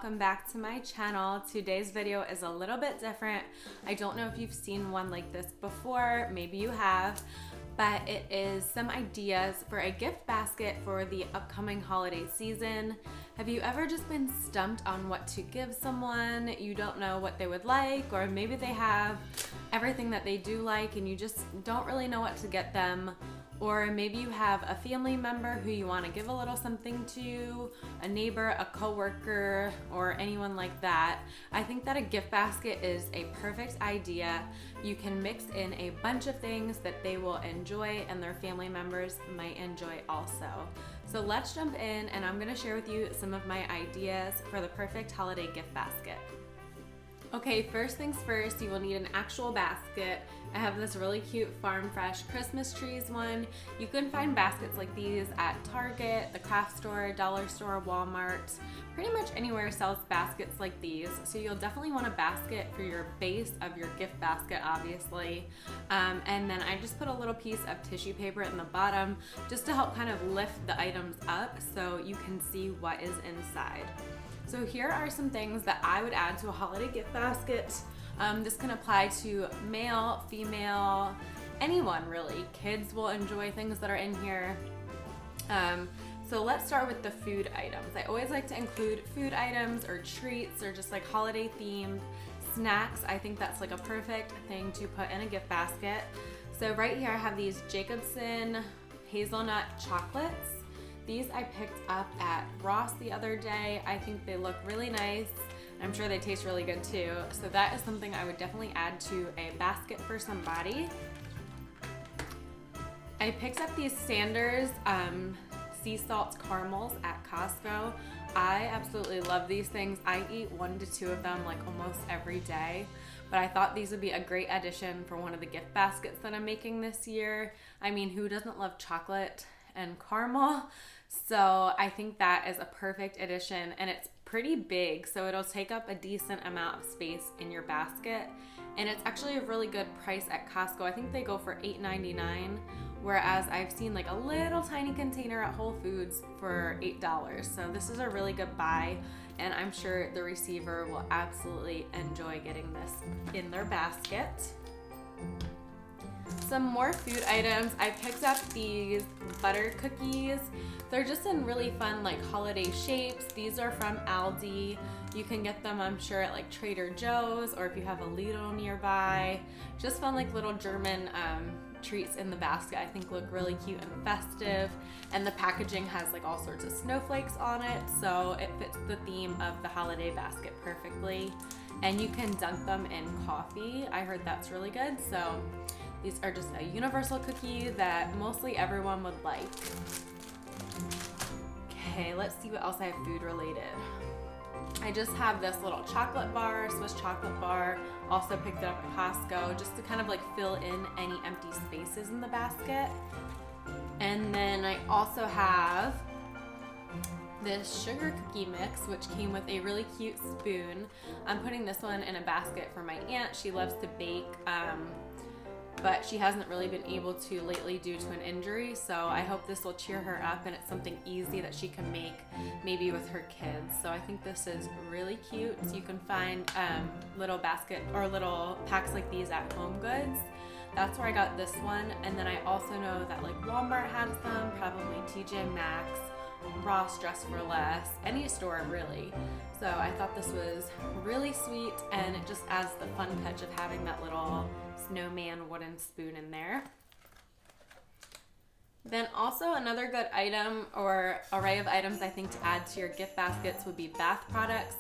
welcome back to my channel. Today's video is a little bit different. I don't know if you've seen one like this before, maybe you have, but it is some ideas for a gift basket for the upcoming holiday season. Have you ever just been stumped on what to give someone? You don't know what they would like, or maybe they have everything that they do like and you just don't really know what to get them. Or maybe you have a family member who you want to give a little something to, a neighbor, a coworker, or anyone like that. I think that a gift basket is a perfect idea. You can mix in a bunch of things that they will enjoy and their family members might enjoy also. So let's jump in and I'm going to share with you some of my ideas for the perfect holiday gift basket. Okay, first things first, you will need an actual basket. I have this really cute Farm Fresh Christmas trees one. You can find baskets like these at Target, the craft store, dollar store, Walmart. Pretty much anywhere sells baskets like these. So you'll definitely want a basket for your base of your gift basket, obviously. And then I just put a little piece of tissue paper in the bottom just to help kind of lift the items up so you can see what is inside. So here are some things that I would add to a holiday gift basket. This can apply to male, female, anyone really. Kids will enjoy things that are in here. So let's start with the food items. I always like to include food items or treats or just like holiday themed snacks. I think that's like a perfect thing to put in a gift basket. So right here I have these Jacobson hazelnut chocolates. These I picked up at Ross the other day. I think they look really nice. I'm sure they taste really good too. So that is something I would definitely add to a basket for somebody. I picked up these Sanders sea salt caramels at Costco. I absolutely love these things. I eat 1 to 2 of them like almost every day. But I thought these would be a great addition for one of the gift baskets that I'm making this year. I mean, who doesn't love chocolate and caramel? So I think that is a perfect addition, and it's pretty big, so it'll take up a decent amount of space in your basket, and it's actually a really good price at Costco. I think they go for $8.99, whereas I've seen like a little tiny container at Whole Foods for $8. So this is a really good buy, and I'm sure the receiver will absolutely enjoy getting this in their basket. Some more food items. I picked up these butter cookies. They're just in really fun like holiday shapes. These are from Aldi. You can get them, I'm sure, at like Trader Joe's, or if you have a Lidl nearby. Just fun like little German treats in the basket. I think look really cute and festive. And the packaging has like all sorts of snowflakes on it, so it fits the theme of the holiday basket perfectly. And you can dunk them in coffee. I heard that's really good. So these are just a universal cookie that mostly everyone would like. Okay, let's see what else I have food related. I just have this little chocolate bar, Swiss chocolate bar. Also picked it up at Costco just to kind of like fill in any empty spaces in the basket. And then I also have this sugar cookie mix, which came with a really cute spoon. I'm putting this one in a basket for my aunt. She loves to bake, but she hasn't really been able to lately due to an injury, so I hope this will cheer her up and it's something easy that she can make maybe with her kids. So I think this is really cute. So you can find little basket or little packs like these at Home Goods. That's where I got this one, and then I also know that like Walmart has them, probably TJ Maxx, Ross, Dress for Less, any store really. So I thought this was really sweet, and it just adds the fun touch of having that little snowman wooden spoon in there. Then also another good item or array of items I think to add to your gift baskets would be bath products.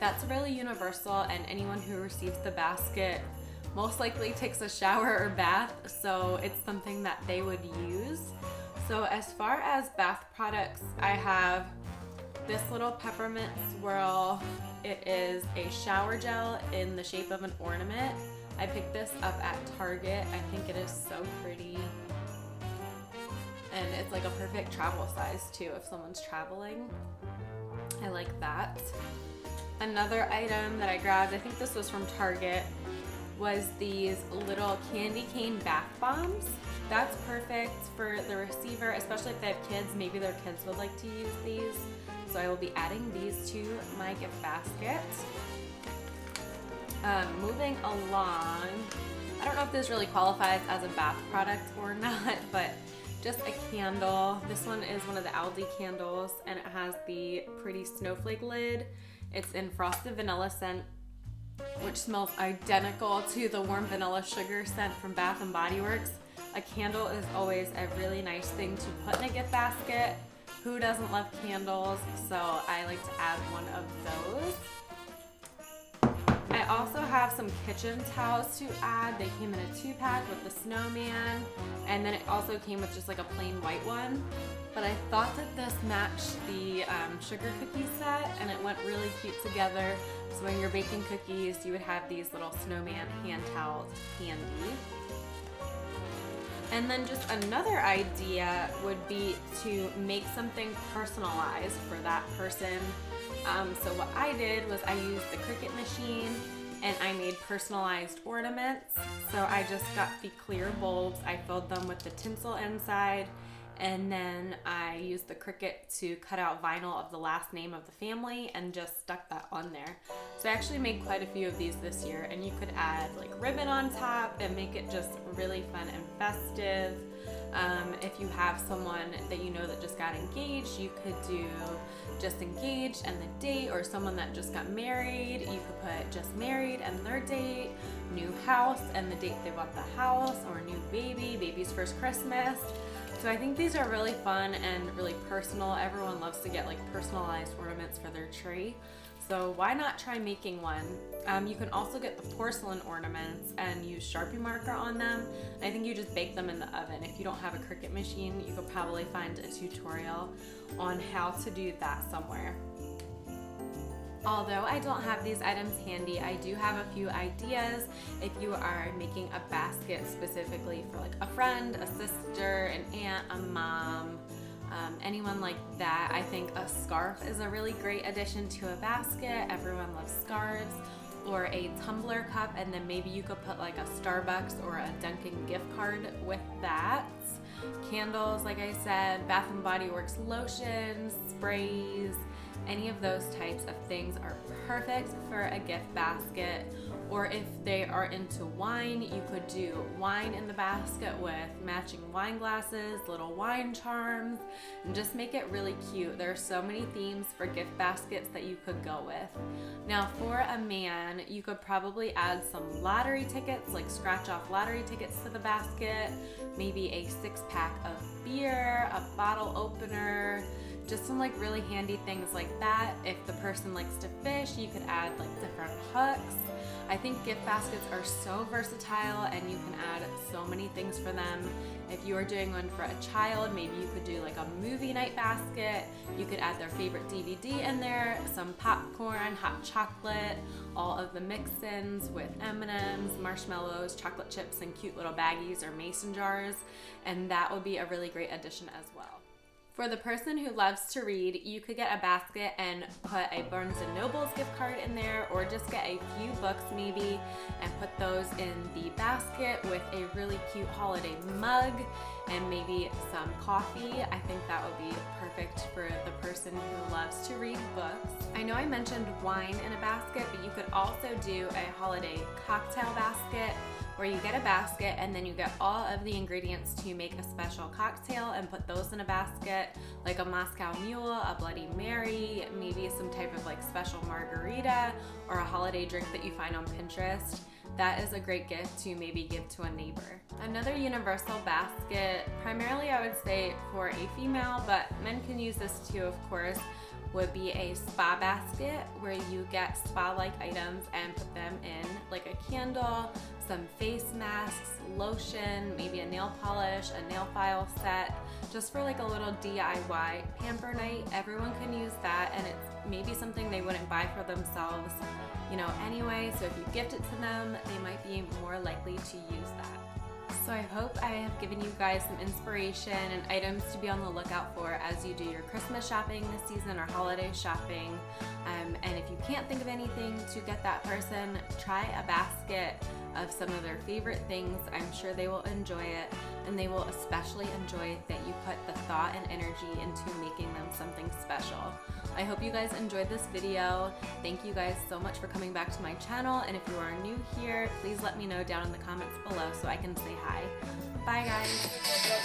That's really universal, and anyone who receives the basket most likely takes a shower or bath, so it's something that they would use. So as far as bath products, I have this little peppermint swirl. It is a shower gel in the shape of an ornament. I picked this up at Target. I think it is so pretty. And it's like a perfect travel size too if someone's traveling. I like that. Another item that I grabbed, I think this was from Target, was these little candy cane bath bombs. That's perfect for the receiver, especially if they have kids. Maybe their kids would like to use these. So I will be adding these to my gift basket. Moving along, I don't know if this really qualifies as a bath product or not, but just a candle. This one is one of the Aldi candles, and it has the pretty snowflake lid. It's in frosted vanilla scent, which smells identical to the warm vanilla sugar scent from Bath and Body Works. A candle is always a really nice thing to put in a gift basket. Who doesn't love candles? So I like to add one of those. I also have some kitchen towels to add. They came in a 2-pack with the snowman, and then it also came with just like a plain white one. But I thought that this matched the sugar cookie set, and it went really cute together. So when you're baking cookies, you would have these little snowman hand towels handy. And then just another idea would be to make something personalized for that person. So what I did was I used the Cricut machine and I made personalized ornaments. So I just got the clear bulbs, I filled them with the tinsel inside, and then I used the Cricut to cut out vinyl of the last name of the family and just stuck that on there. So I actually made quite a few of these this year, and you could add like ribbon on top and make it just really fun and festive. If you have someone that you know that just got engaged, you could do just engaged and the date, or someone that just got married, you could put just married and their date, new house and the date they bought the house, or new baby, baby's first Christmas. So I think these are really fun and really personal. Everyone loves to get like personalized ornaments for their tree. So why not try making one? You can also get the porcelain ornaments and use Sharpie marker on them. I think you just bake them in the oven. If you don't have a Cricut machine, you could probably find a tutorial on how to do that somewhere. Although I don't have these items handy, I do have a few ideas if you are making a basket specifically for like a friend, a sister, an aunt, a mom, anyone like that. I think a scarf is a really great addition to a basket. Everyone loves scarves. Or a tumbler cup, and then maybe you could put like a Starbucks or a Dunkin' gift card with that. Candles, like I said, Bath and Body Works lotions, sprays, any of those types of things are perfect for a gift basket. Or if they are into wine, you could do wine in the basket with matching wine glasses, little wine charms, and just make it really cute. There are so many themes for gift baskets that you could go with. Now for a man, you could probably add some lottery tickets, like scratch off lottery tickets to the basket, maybe a 6-pack of beer, a bottle opener, just some like really handy things like that. If the person likes to fish, you could add like different hooks. I think gift baskets are so versatile and you can add so many things for them. If you are doing one for a child, maybe you could do like a movie night basket. You could add their favorite DVD in there, some popcorn, hot chocolate, all of the mix-ins with M&Ms, marshmallows, chocolate chips, and cute little baggies or mason jars. And that would be a really great addition as well. For the person who loves to read, you could get a basket and put a Barnes & Noble's gift card in there, or just get a few books maybe and put those in the basket with a really cute holiday mug and maybe some coffee. I think that would be perfect for the person who loves to read books. I know I mentioned wine in a basket, but you could also do a holiday cocktail basket, where you get a basket and then you get all of the ingredients to make a special cocktail and put those in a basket, like a Moscow Mule, a Bloody Mary, maybe some type of like special margarita, or a holiday drink that you find on Pinterest. That is a great gift to maybe give to a neighbor. Another universal basket, primarily I would say for a female, but men can use this too of course, would be a spa basket, where you get spa-like items and put them in, like a candle, some face masks, lotion, maybe a nail polish, a nail file set, just for like a little DIY pamper night. Everyone can use that, and it's maybe something they wouldn't buy for themselves, anyway. So if you gift it to them, they might be more likely to use that. So I hope I have given you guys some inspiration and items to be on the lookout for as you do your Christmas shopping this season or holiday shopping. And if you can't think of anything to get that person, try a basket of some of their favorite things. I'm sure they will enjoy it, and they will especially enjoy that you put the thought and energy into making them something special. I hope you guys enjoyed this video. Thank you guys so much for coming back to my channel, and if you are new here, please let me know down in the comments below so I can say hi. Bye guys.